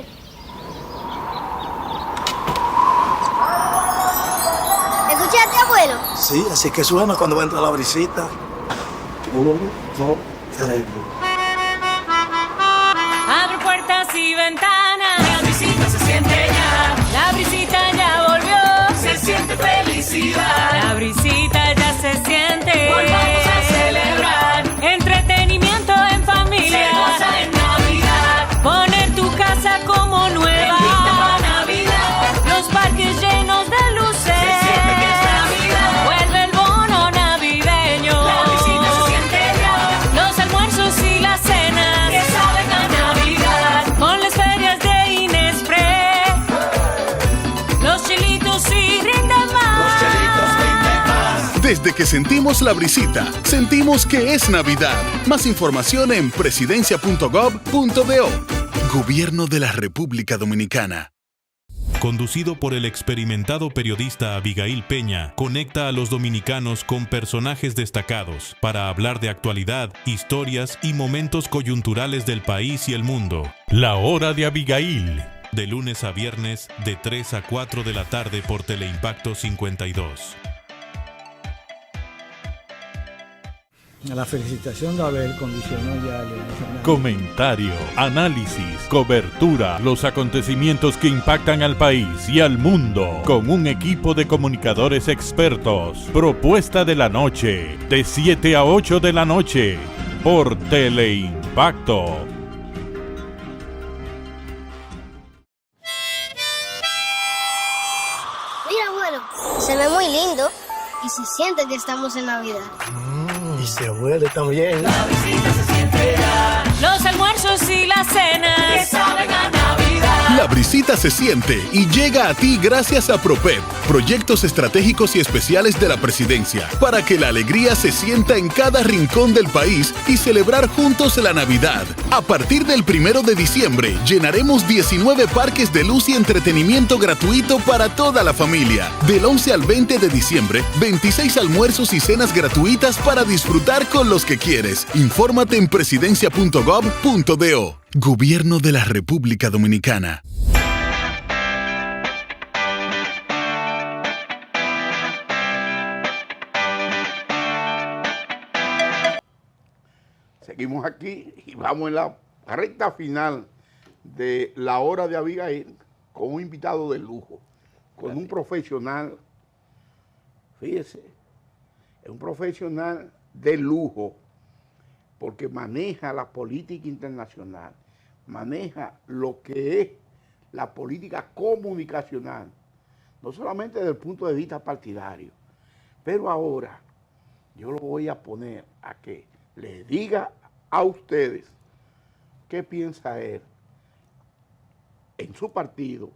¿Escuchaste, abuelo? Sí, así que suena cuando va a entrar la brisita. 1, 2, 3. Abre puertas y ventanas, la brisita se siente ya. La brisita ya volvió, se siente felicidad. La brisita ya se siente. Hoy vamos a celebrar. Entretenimiento en familia. Se goza en Navidad. Poner tu casa como nueva. Para Navidad. Los parques llenos de luces. Se siente que es Navidad. Vuelve el bono navideño. La brisita se siente ya. Los almuerzos y las cenas que saben a Navidad. Con las ferias de Inespre. Los chilitos y rinden más. Los chelitos rinden más. Desde que sentimos la brisita, sentimos que es Navidad. Más información en presidencia.gov.do. Gobierno de la República Dominicana. Conducido por el experimentado periodista Abigail Peña, conecta a los dominicanos con personajes destacados para hablar de actualidad, historias y momentos coyunturales del país y el mundo. La hora de Abigail, de lunes a viernes de 3 a 4 de la tarde por Teleimpacto 52. La felicitación de Abel condicionó ya a Leonel Fernández. Comentario, análisis, cobertura, los acontecimientos que impactan al país y al mundo, con un equipo de comunicadores expertos. Propuesta de la noche, de 7 a 8 de la noche, por Teleimpacto. Impacto. Mira, abuelo, se ve muy lindo y se siente que estamos en Navidad. Y se huele también. La visita se siente ya. Los almuerzos y las cenas que saben a Navidad. La brisita se siente y llega a ti gracias a PROPEP, proyectos estratégicos y especiales de la presidencia, para que la alegría se sienta en cada rincón del país y celebrar juntos la Navidad. A partir del 1 de diciembre, llenaremos 19 parques de luz y entretenimiento gratuito para toda la familia. Del 11 al 20 de diciembre, 26 almuerzos y cenas gratuitas para disfrutar con los que quieres. Infórmate en presidencia.gov.do. Gobierno de la República Dominicana. Seguimos aquí y vamos en la recta final de la hora de Abigail con un invitado de lujo, con un profesional, fíjese, es un profesional de lujo porque maneja la política internacional, maneja lo que es la política comunicacional, no solamente desde el punto de vista partidario, pero ahora yo lo voy a poner a que le diga a ustedes qué piensa él en su partido,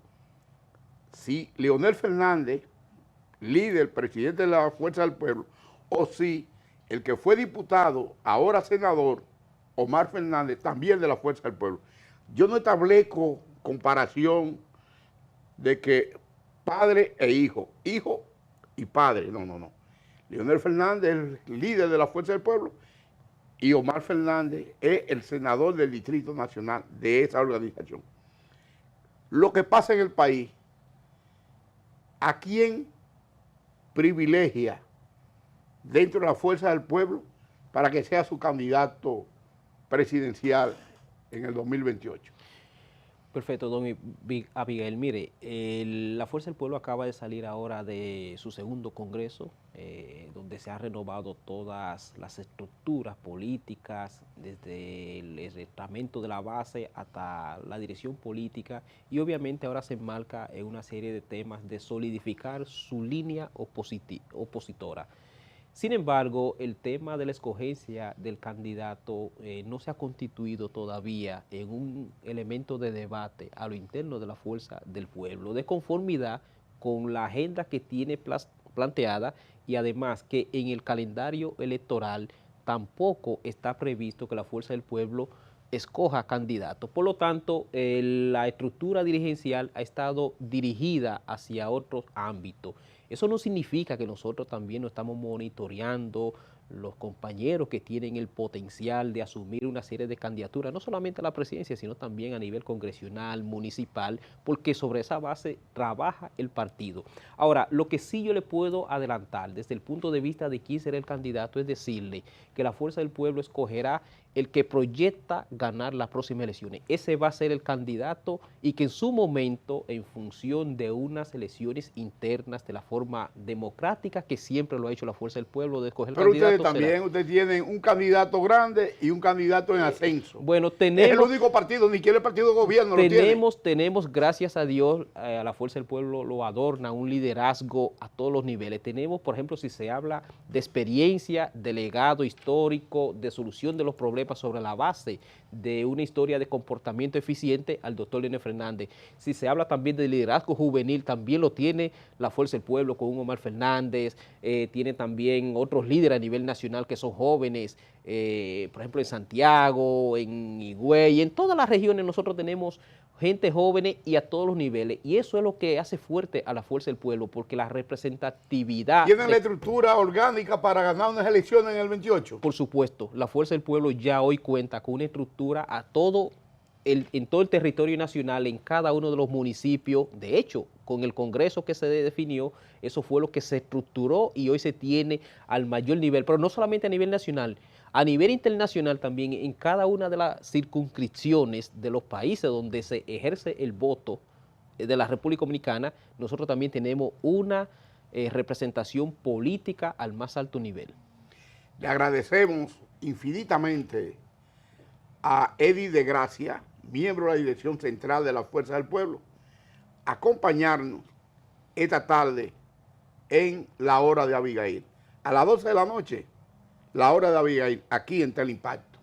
si Leonel Fernández, líder, presidente de la Fuerza del Pueblo, o si el que fue diputado, ahora senador, Omar Fernández, también de la Fuerza del Pueblo. Yo no establezco comparación de que padre e hijo y padre, no. Leonel Fernández es el líder de la Fuerza del Pueblo y Omar Fernández es el senador del Distrito Nacional de esa organización. Lo que pasa en el país, ¿a quién privilegia dentro de la Fuerza del Pueblo para que sea su candidato presidencial en el 2028? Perfecto, don Abigail. Mire, la Fuerza del Pueblo acaba de salir ahora de su segundo congreso, donde se han renovado todas las estructuras políticas, desde el estamento de la base hasta la dirección política, y obviamente ahora se enmarca en una serie de temas de solidificar su línea opositora. Sin embargo, el tema de la escogencia del candidato no se ha constituido todavía en un elemento de debate a lo interno de la Fuerza del Pueblo, de conformidad con la agenda que tiene planteada, y además que en el calendario electoral tampoco está previsto que la Fuerza del Pueblo escoja candidato. Por lo tanto, la estructura dirigencial ha estado dirigida hacia otros ámbitos. Eso no significa que nosotros también no estamos monitoreando los compañeros que tienen el potencial de asumir una serie de candidaturas, no solamente a la presidencia, sino también a nivel congresional, municipal, porque sobre esa base trabaja el partido. Ahora, lo que sí yo le puedo adelantar desde el punto de vista de quién será el candidato es decirle que la Fuerza del Pueblo escogerá el que proyecta ganar las próximas elecciones. Ese va a ser el candidato, y que en su momento, en función de unas elecciones internas de la forma democrática que siempre lo ha hecho la Fuerza del Pueblo, de escoger el candidato. Pero ustedes también, ustedes tienen un candidato grande y un candidato en ascenso. Bueno, tenemos... Es el único partido, ni siquiera el partido de gobierno tenemos, gracias a Dios, a la Fuerza del Pueblo lo adorna un liderazgo a todos los niveles. Tenemos, por ejemplo, si se habla de experiencia, de legado histórico, de solución de los problemas sobre la base de una historia de comportamiento eficiente, al doctor Leonel Fernández. Si se habla también de liderazgo juvenil, también lo tiene la Fuerza del Pueblo con un Omar Fernández, tiene también otros líderes a nivel nacional que son jóvenes, por ejemplo en Santiago, en Higüey, en todas las regiones nosotros tenemos gente joven y a todos los niveles, y eso es lo que hace fuerte a la Fuerza del Pueblo, porque la representatividad... ¿Tienen la estructura orgánica para ganar unas elecciones en el 28? Por supuesto, la Fuerza del Pueblo ya hoy cuenta con una estructura en todo el territorio nacional, en cada uno de los municipios. De hecho, con el Congreso que se definió, eso fue lo que se estructuró y hoy se tiene al mayor nivel, pero no solamente a nivel nacional, a nivel internacional también, en cada una de las circunscripciones de los países donde se ejerce el voto de la República Dominicana, nosotros también tenemos una representación política al más alto nivel. Le agradecemos infinitamente a Eddie de Gracia, miembro de la Dirección Central de la Fuerza del Pueblo, a acompañarnos esta tarde en la hora de Abigail. A las 12 de la noche, la hora de Abigail, aquí en Teleimpacto.